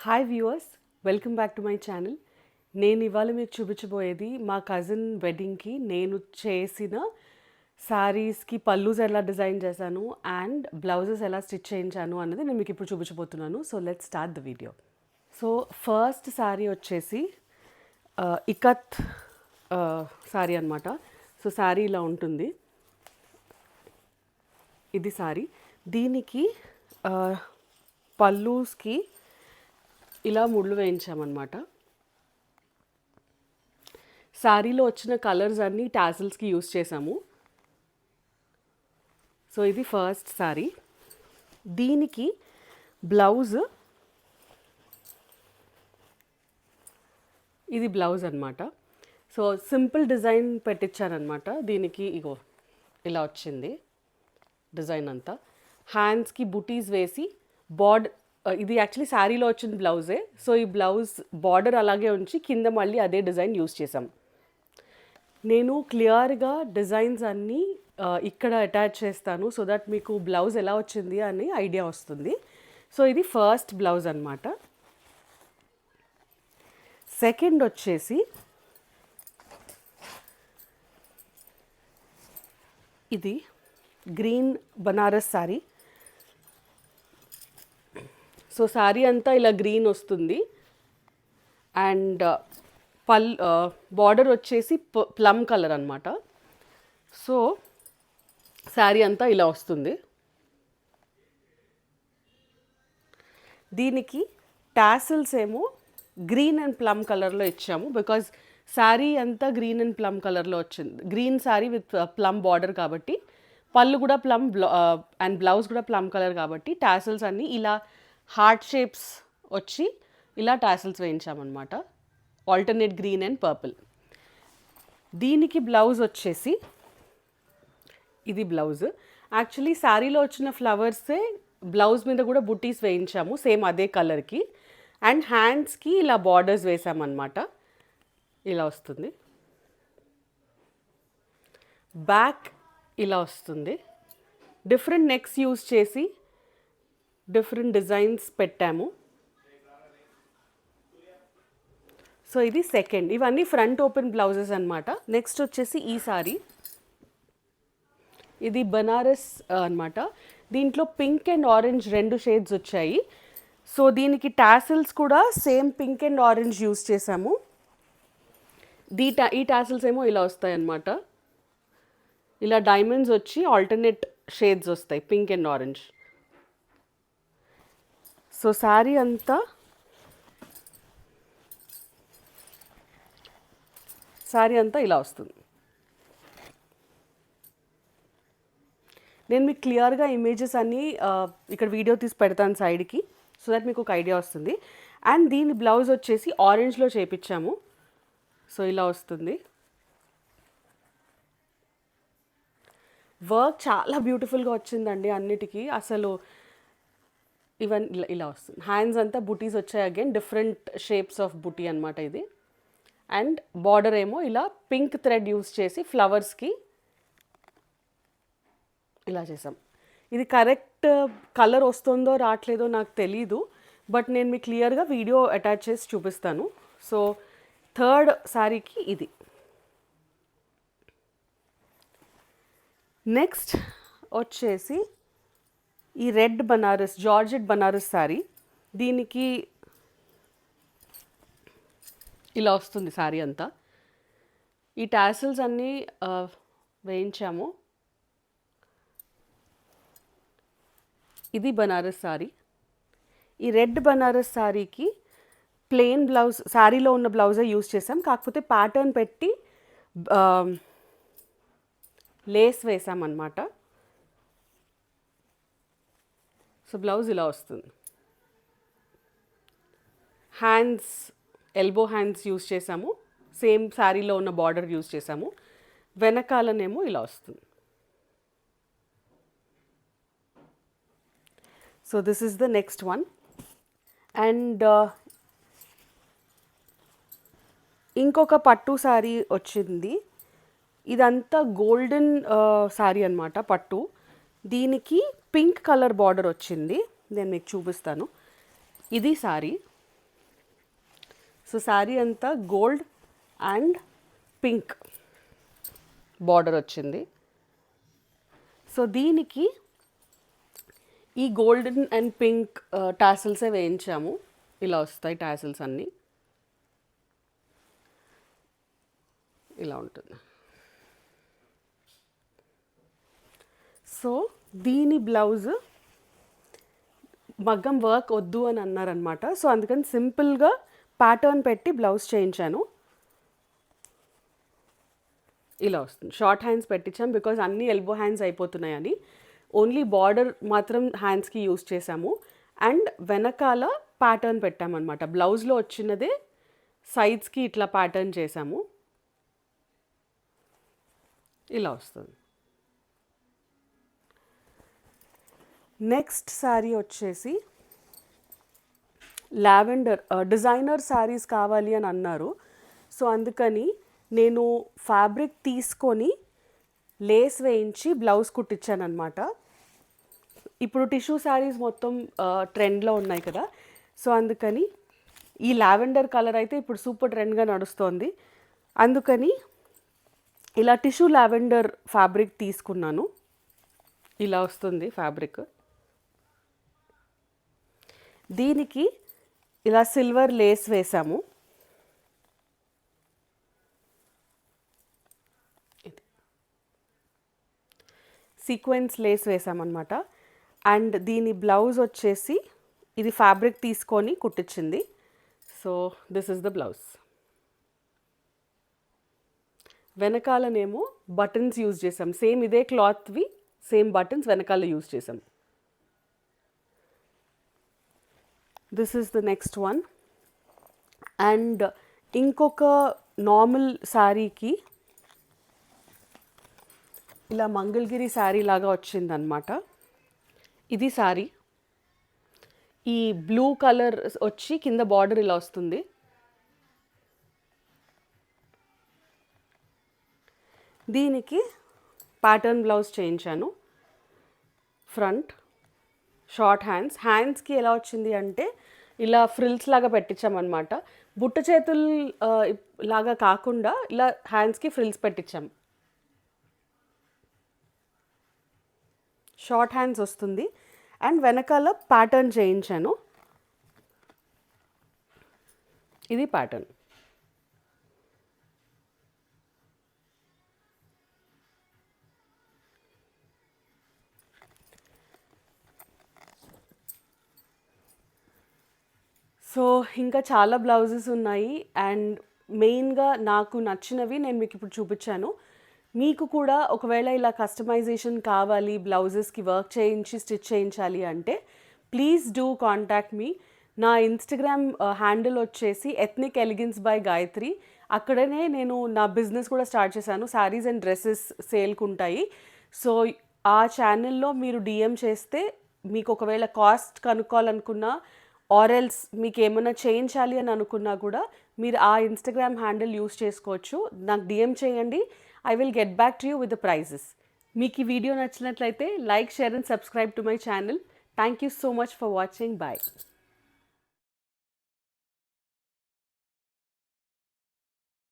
Hi viewers, welcome back to my channel. నేను ఇవాళ మీకు చూపించబోయేది మా కజిన్ వెడ్డింగ్కి నేను చేసిన శారీస్కి పల్లూస్ ఎలా డిజైన్ చేశాను అండ్ బ్లౌజెస్ ఎలా స్టిచ్ చేయించాను అన్నది నేను మీకు ఇప్పుడు చూపించబోతున్నాను. So let's start the video. So first sari వచ్చేసి ఇకత్ శారీ అనమాట. సో శారీ ఇలా ఉంటుంది. ఇది శారీ. దీనికి పల్లూస్కి ఇలా ముళ్ళు వేయించామన్నమాట. శారీలో వచ్చిన కలర్స్ అన్నీ టాసిల్స్కి యూస్ చేసాము. సో ఇది ఫస్ట్ శారీ. దీనికి బ్లౌజ్, ఇది బ్లౌజ్ అనమాట. సో సింపుల్ డిజైన్ పెట్టించారనమాట. దీనికి ఇగో ఇలా వచ్చింది డిజైన్ అంతా. హ్యాండ్స్కి బుటీస్ వేసి ఇది యాక్చువల్లీ శారీలో వచ్చిన బ్లౌజే. సో ఈ బ్లౌజ్ బార్డర్ అలాగే ఉంచి కింద మళ్ళీ అదే డిజైన్ యూస్ చేసాం. నేను క్లియర్గా డిజైన్స్ అన్నీ ఇక్కడ అటాచ్ చేస్తాను సో దట్ మీకు బ్లౌజ్ ఎలా వచ్చింది అని ఐడియా వస్తుంది. సో ఇది ఫస్ట్ బ్లౌజ్ అనమాట. సెకండ్ వచ్చేసి ఇది గ్రీన్ బనారస్ శారీ. సో శారీ అంతా ఇలా గ్రీన్ వస్తుంది అండ్ బార్డర్ వచ్చేసి ప్లమ్ కలర్ అనమాట. సో శారీ అంతా ఇలా వస్తుంది. దీనికి టాసిల్స్ ఏమో గ్రీన్ అండ్ ప్లమ్ కలర్లో ఇచ్చాము బికాజ్ శారీ అంతా గ్రీన్ అండ్ ప్లమ్ కలర్లో వచ్చింది. Green sari with plum border కాబట్టి, పళ్ళు కూడా ప్లమ్ అండ్ బ్లౌజ్ కూడా ప్లమ్ కలర్ కాబట్టి టాసిల్స్ అన్నీ ఇలా హార్ట్ షేప్స్ వచ్చి ఇలా టాసిల్స్ వేయించామన్నమాట. Alternate green and purple. దీనికి బ్లౌజ్ వచ్చేసి ఇది బ్లౌజ్. యాక్చువల్లీ శారీలో వచ్చిన ఫ్లవర్సే బ్లౌజ్ మీద కూడా బుటీస్ వేయించాము సేమ్ అదే కలర్కి. అండ్ హ్యాండ్స్కి ఇలా బార్డర్స్ వేసామన్నమాట. ఇలా వస్తుంది. బ్యాక్ ఇలా వస్తుంది. డిఫరెంట్ నెక్స్ యూజ్ చేసి డిఫరెంట్ డిజైన్స్ పెట్టాము. సో ఇది సెకండ్. ఇవన్నీ ఫ్రంట్ ఓపెన్ బ్లౌజెస్ అనమాట. నెక్స్ట్ వచ్చేసి ఈ సారీ. ఇది బనారస్ అనమాట. దీంట్లో పింక్ అండ్ ఆరెంజ్ రెండు షేడ్స్ వచ్చాయి. సో దీనికి టాసిల్స్ కూడా same pink and orange use చేసాము. ఈ టాసిల్స్ ఏమో ఇలా వస్తాయి అన్నమాట. ఇలా డైమండ్స్ వచ్చి ఆల్టర్నేట్ షేడ్స్ వస్తాయి, pink and orange. So sari అంతా ఇలా వస్తుంది. నేను మీకు క్లియర్గా ఇమేజెస్ అన్నీ ఇక్కడ వీడియో తీసి పెడతాను సైడ్కి సో దట్ మీకు ఒక ఐడియా వస్తుంది. అండ్ దీని బ్లౌజ్ వచ్చేసి ఆరెంజ్లో చేయించాము. సో ఇలా వస్తుంది. వర్క్ చాలా బ్యూటిఫుల్గా వచ్చిందండి అన్నిటికీ. అసలు ఈవెన్ ఇలా వస్తుంది. హ్యాండ్స్ అంతా బుటీస్ వచ్చాయి. అగైన్ డిఫరెంట్ షేప్స్ ఆఫ్ బుటీ అనమాట ఇది. అండ్ బార్డర్ ఏమో ఇలా పింక్ థ్రెడ్ యూస్ చేసి ఫ్లవర్స్కి ఇలా చేసాం. ఇది కరెక్ట్ కలర్ వస్తుందో రావట్లేదో నాకు తెలీదు, బట్ నేను మీకు క్లియర్గా వీడియో అటాచ్ చేసి చూపిస్తాను. సో థర్డ్ శారీకి ఇది. నెక్స్ట్ వచ్చేసి ఈ రెడ్ బనారస్, జార్జెట్ బనారస్ శారీ. దీనికి ఇలా వస్తుంది శారీ అంతా. ఈ టాసిల్స్ అన్నీ వేయించాము. ఇది బనారస్ శారీ. ఈ రెడ్ బనారస్ శారీకి ప్లెయిన్ బ్లౌజ్, శారీలో ఉన్న బ్లౌజే యూస్ చేసాం, కాకపోతే ప్యాటర్న్ పెట్టి లేస్ వేసామన్నమాట. సో బ్లౌజ్ ఇలా వస్తుంది. హ్యాండ్స్, ఎల్బో హ్యాండ్స్ యూస్ చేసాము. సేమ్ శారీలో ఉన్న బార్డర్ యూస్ చేసాము. వెనకాలనేమో ఇలా వస్తుంది. So this is the next one. And ఇంకొక పట్టు శారీ వచ్చింది. ఇదంతా గోల్డెన్ శారీ అనమాట, పట్టు. దీనికి పింక్ కలర్ బార్డర్ వచ్చింది. నేను మీకు చూపిస్తాను. ఇది శారీ. సో శారీ అంతా గోల్డ్ అండ్ పింక్ బార్డర్ వచ్చింది. సో దీనికి ఈ గోల్డెన్ అండ్ పింక్ టాసిల్సే వేయించాము. ఇలా వస్తాయి టాసిల్స్ అన్నీ, ఇలా ఉంటుంది. సో దీని బ్లౌజ్ మగ్గం వర్క్ వద్దు అని అన్నారనమాట. సో అందుకని సింపుల్గా ప్యాటర్న్ పెట్టి బ్లౌజ్ చేయించాను. ఇలా వస్తుంది. షార్ట్ హ్యాండ్స్ పెట్టించాం బికాజ్ అన్ని ఎల్బో హ్యాండ్స్ అయిపోతున్నాయని. ఓన్లీ బార్డర్ మాత్రం హ్యాండ్స్కి యూస్ చేసాము. అండ్ వెనకాల ప్యాటర్న్ పెట్టామన్నమాట. బ్లౌజ్లో వచ్చినదే సైడ్స్కి ఇట్లా ప్యాటర్న్ చేసాము. ఇలా వస్తుంది. నెక్స్ట్ శారీ వచ్చేసి లావెండర్ డిజైనర్ శారీస్ కావాలి అని అన్నారు. సో అందుకని నేను ఫ్యాబ్రిక్ తీసుకొని లేస్ వేయించి బ్లౌజ్ కుట్టించాను అనమాట. ఇప్పుడు టిష్యూ శారీస్ మొత్తం ట్రెండ్లో ఉన్నాయి కదా. సో అందుకని ఈ లావెండర్ కలర్ అయితే ఇప్పుడు సూపర్ ట్రెండ్గా నడుస్తోంది. అందుకని ఇలా టిష్యూ లావెండర్ ఫ్యాబ్రిక్ తీసుకున్నాను. ఇలా వస్తుంది ఫ్యాబ్రిక్. దీనికి ఇలా సిల్వర్ లేస్ వేసాము. సీక్వెన్స్ లేస్ వేసామన్నమాట. అండ్ దీని బ్లౌజ్ వచ్చేసి ఇది ఫ్యాబ్రిక్ తీసుకొని కుట్టించింది. So this is the blouse. వెనకాలనేమో బటన్స్ యూజ్ చేసాం. సేమ్ ఇదే క్లాత్వి సేమ్ బటన్స్ వెనకాల యూజ్ చేసాం. This is the next one. And ఇంకొక నార్మల్ శారీకి ఇలా మంగళగిరి శారీ లాగా వచ్చిందనమాట. ఇది శారీ. ఈ బ్లూ కలర్ వచ్చి కింద బార్డర్ ఇలా వస్తుంది. దీనికి ప్యాటర్న్ బ్లౌజ్ చేయించాను. Front short hands. హ్యాండ్స్కి ఎలా వచ్చింది అంటే ఇలా ఫ్రిల్స్ లాగా పెట్టించామన్నమాట. బుట్ట చేతులు లాగా కాకుండా ఇలా హ్యాండ్స్కి ఫ్రిల్స్ పెట్టించాం. షార్ట్ హ్యాండ్స్ వస్తుంది. అండ్ వెనకాల ప్యాటర్న్ చేయించాను. ఇది ప్యాటర్న్. సో ఇంకా చాలా బ్లౌజెస్ ఉన్నాయి. అండ్ మెయిన్గా నాకు నచ్చినవి నేను మీకు ఇప్పుడు చూపించాను. మీకు కూడా ఒకవేళ ఇలా కస్టమైజేషన్ కావాలి, బ్లౌజెస్కి వర్క్ చేయించి స్టిచ్ చేయించాలి అంటే ప్లీజ్ డూ కాంటాక్ట్ మీ. నా ఇన్స్టాగ్రామ్ హ్యాండిల్ వచ్చేసి ఎథ్నిక్ ఎలిగెన్స్ బై గాయత్రి. అక్కడనే నేను నా బిజినెస్ కూడా స్టార్ట్ చేశాను. శారీస్ అండ్ డ్రెస్సెస్ సేల్కి ఉంటాయి. సో ఆ ఛానల్లో మీరు డిఎం చేస్తే మీకు ఒకవేళ కాస్ట్ కనుక్కోవాలనుకున్నా ఆర్ఎల్స్ మీకు ఏమైనా చేయించాలి అని అనుకున్నా కూడా మీరు ఆ ఇన్స్టాగ్రామ్ హ్యాండిల్ యూస్ చేసుకోవచ్చు. నాకు డిఎం చేయండి. I will get back to you with the prices. మీకు ఈ వీడియో నచ్చినట్లయితే like, share and subscribe to my channel. Thank you so much for watching. Bye.